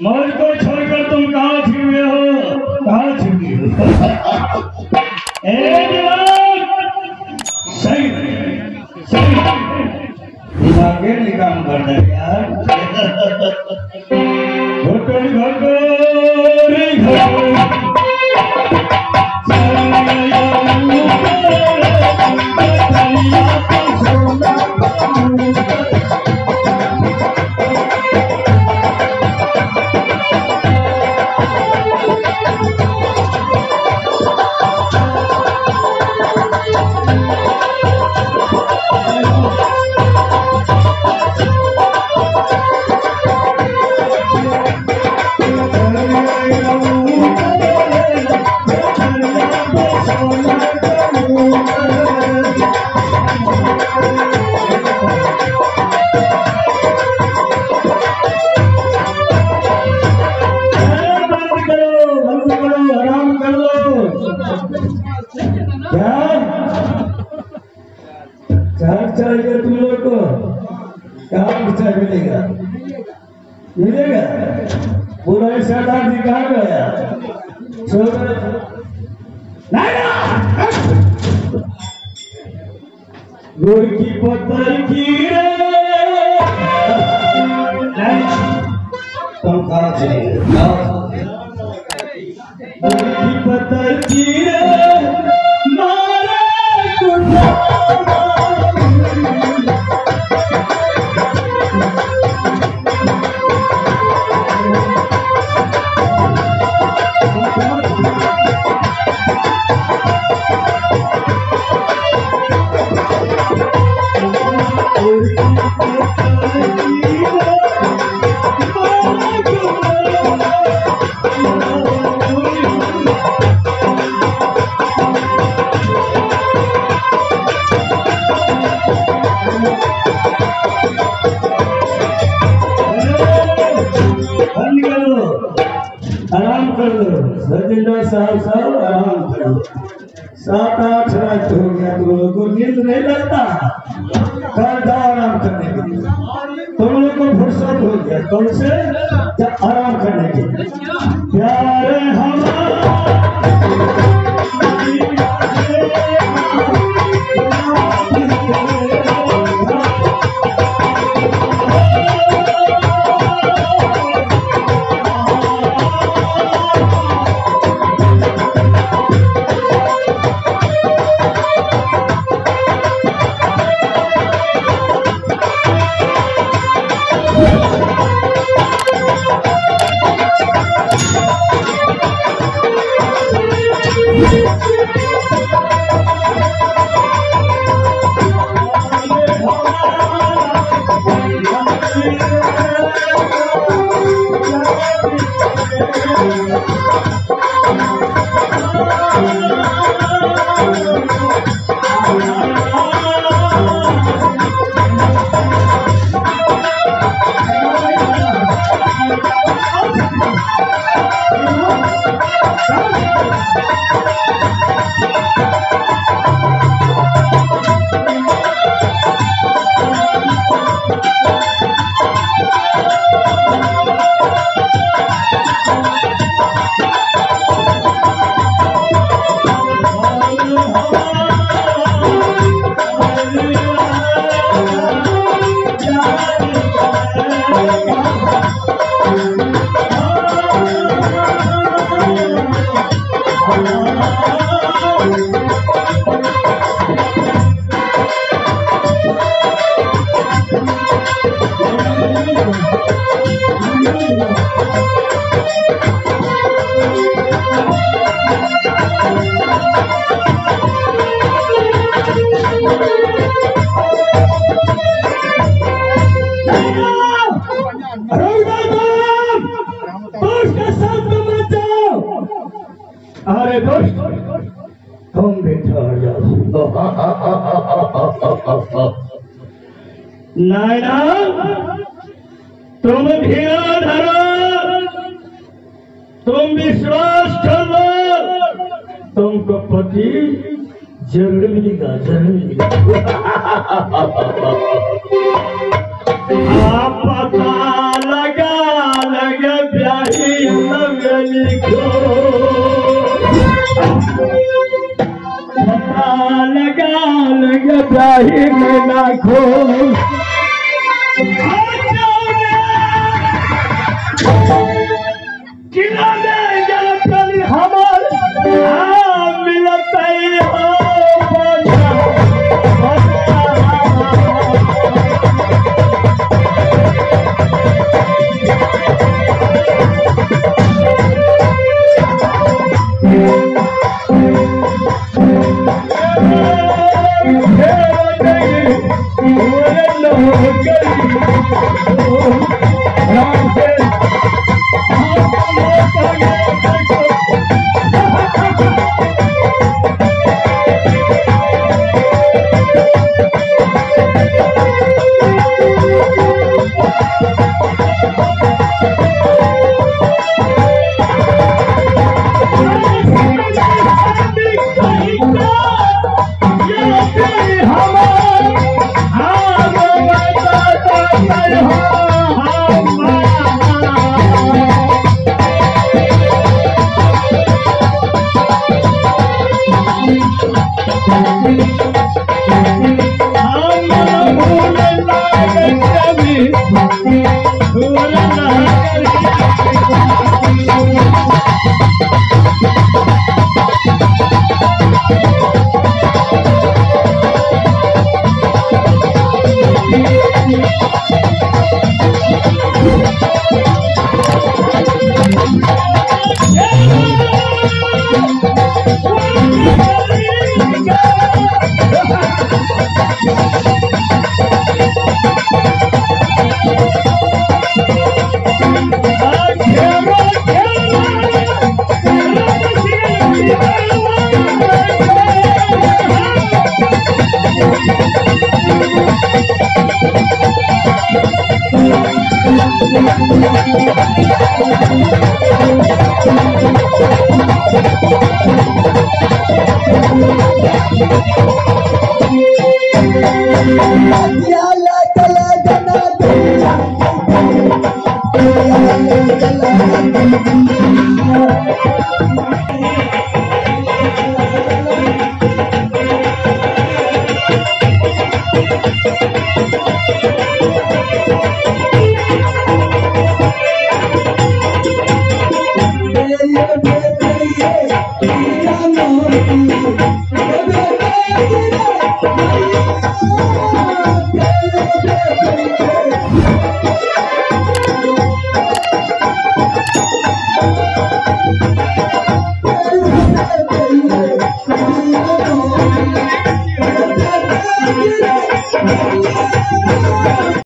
मौज को छोड़कर तुम कहाँ छिपे हो? कहाँ छिपी हो? सही सही दिमाग के काम करना यार। घोटो घोटो रे घोटो चाहिए तुम लोग को कहाँ चाय मिलेगा? मिलेगा पूरा सरदार जी कहाँ गया? नाइना गुड़ की पत्थर की तुम कहाँ चले? गुड़ की पत्थर की मारे आराम कर लो सचिंदर साहब आराम कर लो। 7-8 रात हो गया तुम लोग को नींद नहीं लगता? कल जाओ आराम करने के लिए। तुम लोग को फुर्सत हो गया कल से आराम करने के लिए। प्यारे हमारे अरे दोस्त तुम बैठा जाओ। नायना तुम ध्यान धरो, तुम विश्वास करो, तुमको पति जरूर मिलेगा, जरूर मिलेगा। आप पता लगा लगे ब्याही नवली को, पता लगा लगे ब्याही नैना को। किला में जल हमारे मिलते हो